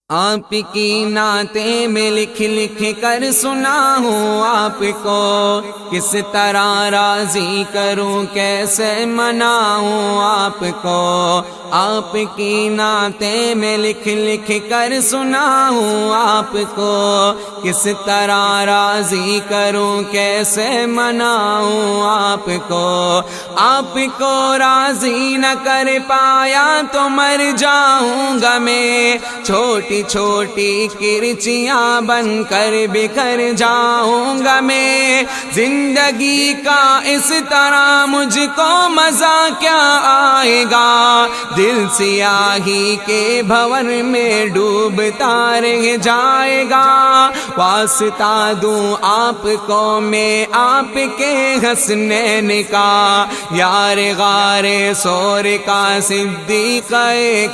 آپ کی نعتیں میں لکھ لکھ کر سناؤں آپ کو، کس طرح راضی کروں کیسے مناؤں آپ کو۔ آپ کی نعتیں میں لکھ لکھ کر سناؤں آپ کو، کس طرح راضی کروں کیسے مناؤں آپ کو۔ آپ کو راضی نہ کر پایا تو مر جاؤں گا میں، چھوٹی چھوٹی کرچیاں بن کر بکھر جاؤں گا میں۔ زندگی کا اس طرح مجھ کو مزہ کیا آئے گا، دل سیاہی کے بھور میں ڈوبتا رہ جائے گا۔ واسطہ دوں آپ کو میں آپ کے حسنین کا، یار غار سور کا صدیق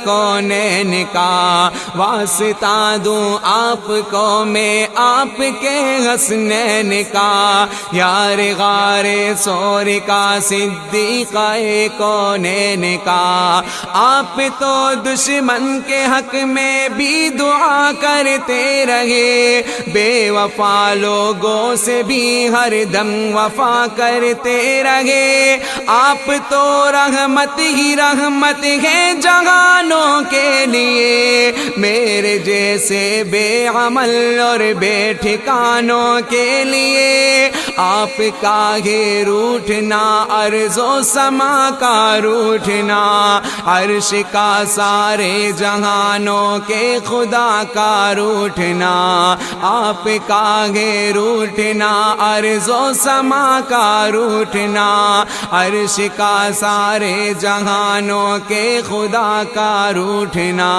کونین کا۔ واسطہ دوں آپ کو میں آپ کے حسنین کا، یار غار سور کا صدیق کونین کا۔ آپ تو دشمن کے حق میں بھی دعا کرتے رہے، بے وفا لوگوں سے بھی ہر دم وفا کرتے رہے۔ آپ تو رحمت ہی رحمت ہے جہانوں کے لیے، میرے جیسے بے عمل اور بے ٹھکانوں کے لیے۔ آپ کا ہے روٹھنا ارض و سما کا روٹھنا، عرش کا سارے جہانوں کے خدا کا روٹھنا۔ آپ کا ہے روٹھنا ارض و سما کا روٹھنا، عرش کا سارے جہانوں کے خدا کا روٹھنا۔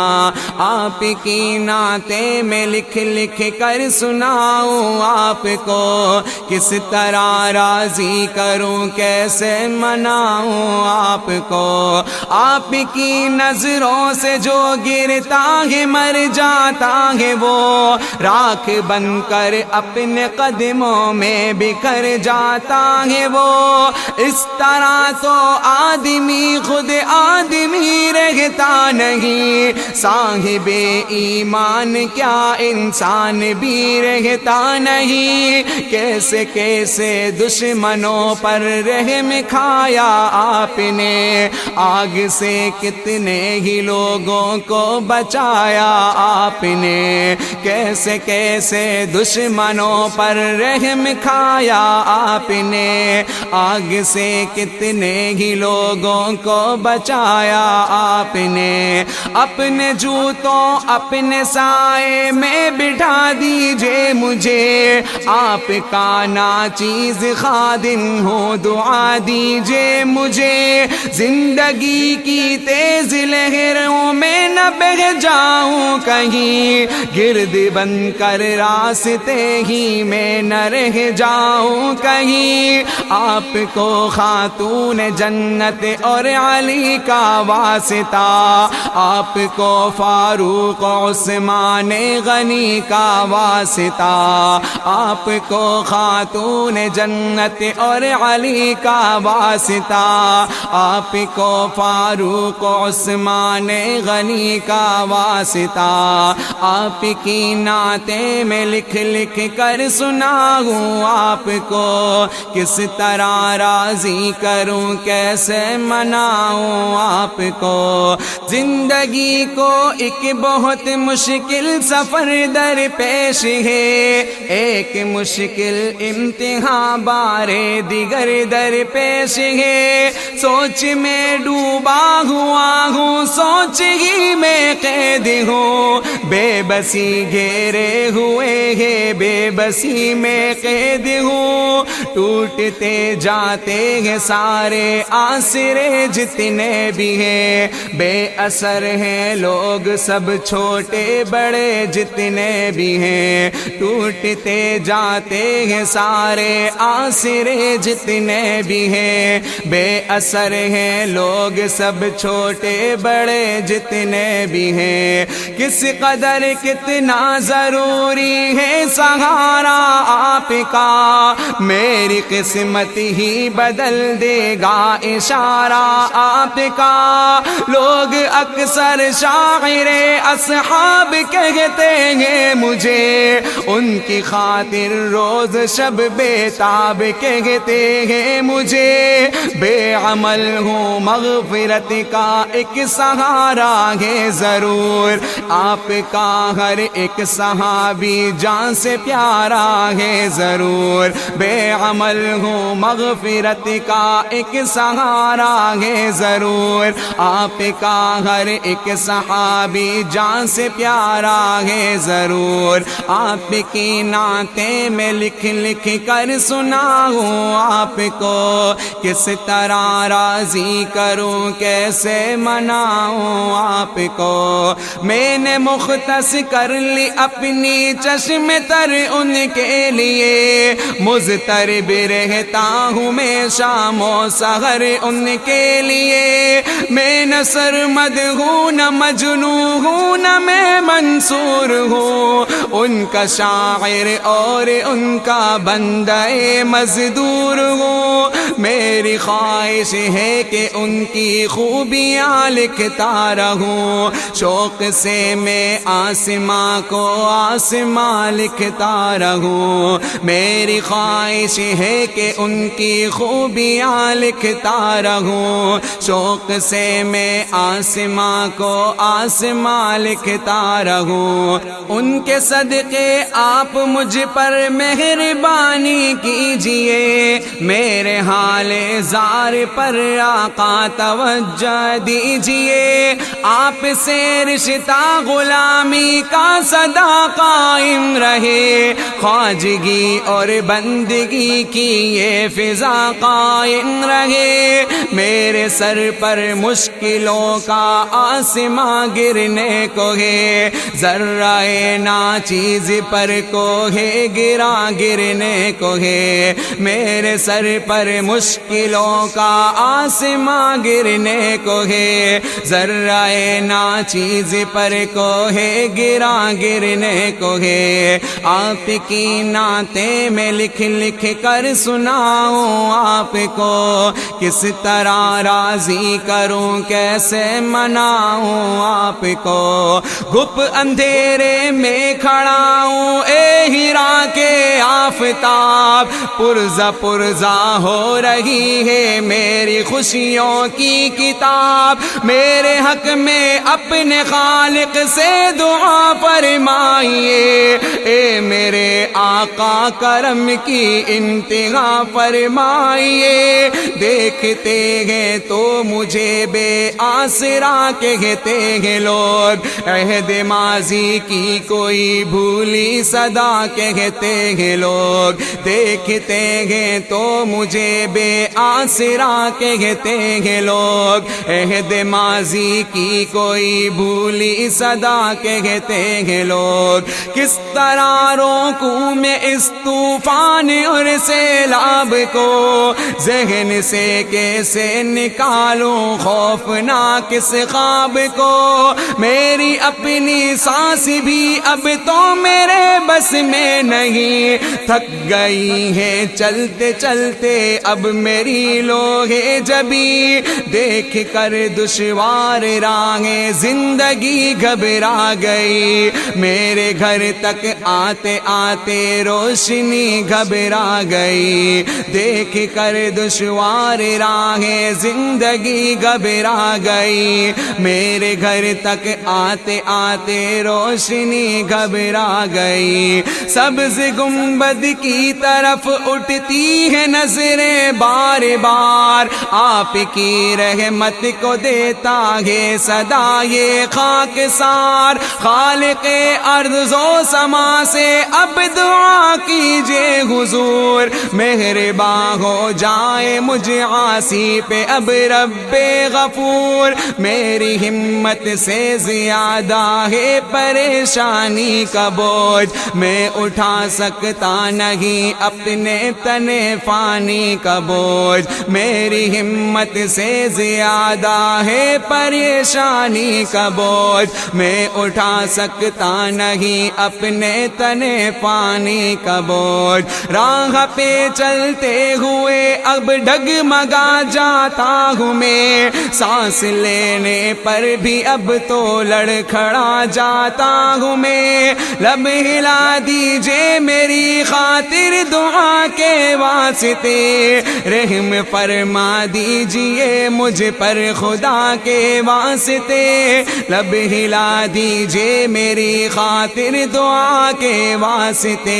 آپ کی نعتیں میں لکھ لکھ کر سناؤں آپ کو، کس طرح راضی کروں کیسے مناؤں آپ کو۔ آپ کی نظروں سے جو گرتا ہے مر جاتا ہے وہ، راکھ بن کر اپنے قدموں میں بکھر جاتا ہے وہ۔ اس طرح تو آدمی خود آدمی رہتا نہیں، صاحب ایمان کیا انسان بھی رہتا نہیں۔ کیسے کیسے دشمنوں پر رحم کھایا آپ نے، آگ سے کتنے ہی لوگوں کو بچایا آپ نے۔ کیسے کیسے دشمنوں پر رحم کھایا آپ نے، آگ سے کتنے ہی لوگوں کو بچایا آپ نے۔ اپنے جوتوں اپنے سائے میں بٹھا دیجئے مجھے، آپ کا ناچیز خادم ہو دعا دیجئے مجھے۔ زندگی کی تیز لہروں میں نہ بہہ جاؤں کہیں، گرد بن کر راستے ہی میں نہ رہ جاؤں کہیں۔ آپ کو خاتون جنت اور علی کا واسطہ، آپ کو فاروق عثمان غنی کا واسطہ، آپ کو خاتون جنت اور علی کا واسطہ، آپ کو فاروق عثمان غنی کا واسطہ۔ آپ کی نعتیں میں لکھ لکھ کر سناؤں آپ کو، کس طرح راضی کروں کیسے مناؤں آپ کو۔ زندگی کو ایک بہت مشکل سفر در پیش ہے، ایک مشکل امتحان بارے دیگر در پیش ہے۔ سوچ میں ڈوبا ہوا ہوں، سوچ ہی میں قید ہوں، بے بسی گھیرے ہوئے ہے، بے بسی میں قید ہوں۔ ٹوٹتے جاتے ہیں سارے آسرے جتنے بھی ہیں، بے اثر ہیں لوگ سب چھوٹے بڑے جتنے بھی ہیں۔ ٹوٹتے جاتے ہیں سارے آسرے جتنے بھی ہیں، بے اثر ہیں لوگ سب چھوٹے بڑے جتنے بھی ہیں۔ کس قدر قدر کتنا ضروری ہے سہارا آپ کا، میری قسمت ہی بدل دے گا اشارہ آپ کا۔ لوگ اکثر شاعر اصحاب کہتے ہیں مجھے، ان کی خاطر روز شب بیتاب کہتے ہیں مجھے، بے عمل ہوں مغفرت کا ایک سہارا ہے ضرور آپ کا، ہر ایک صحابی جان سے پیارا ہے ضرور، بے عمل ہوں مغفرت کا ایک سہارا ہے ضرور آپ کا، ہر ایک صحابی جان سے پیارا ہے ضرور۔ آپ کی نعتیں میں لکھ لکھ کر سناؤں آپ کو، کس طرح راضی کروں کیسے مناؤں آپ کو، میں نے مختص کر لی اپنی چشم تر ان کے لیے، مضطرب رہتا ہوں میں شام و سحر ان کے لیے، میں نہ سرمد ہوں نہ مجنون ہوں نہ میں منصور ہوں، ان کا شاعر اور ان کا بندہ مزدور ہوں، میری خواہش ہے کہ ان کی خوبیاں لکھتا رہوں، شوق سے میں آسماں کو آسماں لکھتا رہوں، میری خواہش ہے کہ ان کی خوبیاں لکھتا رہوں، شوق سے میں آسماں کو آسماں لکھتا رہوں، ان کے صدقے آپ مجھ پر مہربانی کیجئے، میرے حال زار پر آقا توجہ دیجئے، آپ سے رشتہ غلامی کا صدا قائم رہے، خواجگی اور بندگی کی یہ فضا قائم رہے، میرے سر پر مشکلوں کا آسماں گرنے کو ہے، ذرہ ناچیز پر کو ہے گرا گرنے کو ہے، میرے سر پر مشکلوں کا آسماں گرنے کو ہے، ذرہ ناچیز پر کو ہے گرا گرنے کو ہے، آپ کی نعتیں میں لکھ لکھ کر سناؤں آپ کو، کس طرح راضی کروں کیسے مناؤں آپ کو، گھپ اندھیرے میں کھڑا ہوں اے ہیرا کے آفتاب، پرزہ پرزہ ہو رہی ہے میری خوشیوں کی کتاب، میرے حق میں اپنے خالق سے دعا فرمائیے، اے میرے آقا کرم کی انتہا فرمائیے، دیکھتے ہیں تو مجھے بے آسرا کہتے ہیں لوگ، عہد ماضی کی کوئی بھولی صدا کہتے ہیں لوگ، دیکھتے ہیں تو مجھے بے آسرا کہتے ہیں لوگ، عہد ماضی کی کوئی بھولی صدا کہتے ہیں لوگ، کس طرح روکوں میں اس طوفان اور سیلاب کو، ذہن سے کیسے نکالوں خوفناک اس خواب کو، میری اپنی سانس بھی اب تو میرے بس میں نہیں، تھک گئی ہے چلتے چلتے اب میری لوہے جبی، دیکھ کر دشوار راہیں زندگی گھبرا گئی، میرے گھر تک آتے آتے روشنی گھبرا گئی، دیکھ کر دشوار راہیں زندگی گھبرا گئی، میرے گھر تک آتے آتے روشنی گھبرا گئی، سبز گنبد کی طرف اٹھتی ہے نظریں بار بار، آپ کی رحمت کو دیتا ہے صدا یہ خاکسار، خالق ارض و سما سے اب دعا کیجئے حضور، مہرباں ہو جائے مجھ عاصی پہ اب رب غفور، میری ہمت سے زیادہ ہے پریشانی کا بوجھ، میں اٹھا سکتا نہیں اپنے تن فانی کا بوجھ، میری ہمت سے زیادہ ہے پریشانی کا بوجھ، میں اٹھا سکتا نہیں اپنے تن فانی کا بوجھ، راہ پہ چلتے ہوئے اب ڈگمگا جاتا ہوں میں، سانس لینے پر بھی اب تو لڑکھڑا جاتا ہوں میں، لب ہلا دیجئے میری خاطر دعا کے واسطے، رحم فرما دیجئے مجھ پر خدا کے واسطے، لب ہلا دیجئے میری خاطر دعا کے واسطے،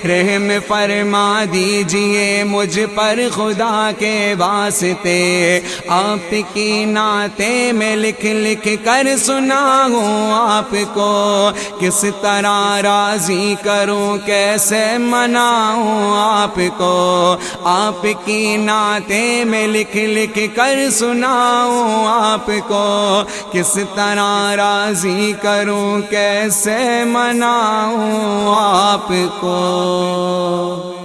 رحم فرما دیجئے مجھ پر خدا کے واسطے، آپ کی نعتیں میں لکھ لکھ کر سناؤں آپ کو، کس طرح راضی کروں کیسے مناؤں آپ کو، آپ کی نعتیں میں لکھ لکھ کر سناؤں آپ کو، کس طرح راضی کروں کیسے مناؤں آپ کو۔